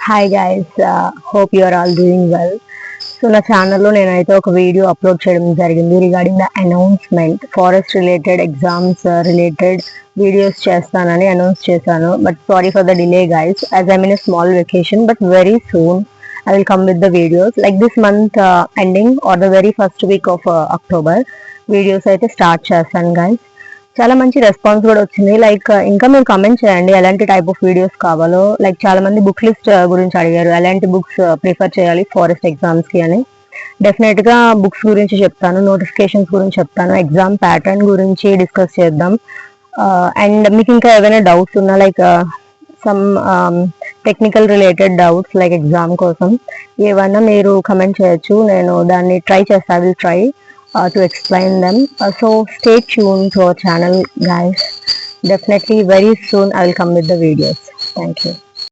Hi guys, hope you are all doing well. So నా ఛానల్లో నేనైతే ఒక వీడియో అప్లోడ్ చేయడం జరిగింది regarding the announcement. Forest related exams related videos చేస్తానని అనౌన్స్ చేశాను. But sorry for the delay guys, as I'm in a small vacation, but very soon I will come with the videos. Like this month ending or the very first week of October, videos అయితే start చేస్తాను guys. చాలా మంచి response కూడా వచ్చింది. Like ఇంకా మీరు comment చేయండి ఎలాంటి టైప్ ఆఫ్ వీడియోస్ కావాలో. లైక్ చాలా మంది బుక్ లిస్ట్ గురించి అడిగారు, ఎలాంటి బుక్స్ ప్రిఫర్ చేయాలి ఫారెస్ట్ ఎగ్జామ్స్ కి అని. డెఫినెట్ గా బుక్స్ గురించి చెప్తాను, నోటిఫికేషన్స్ గురించి చెప్తాను, ఎగ్జామ్ ప్యాటర్న్ గురించి డిస్కస్ చేద్దాం. అండ్ మీకు ఇంకా ఏమైనా డౌట్స్ ఉన్నా, like some technical related doubts like exam కోసం ఏవైనా మీరు కమెంట్ చేయొచ్చు. నేను దాన్ని ట్రై చేస్తా. I will try to explain them. So stay tuned to our channel guys. Definitely very soon I will come with the videos. Thank you.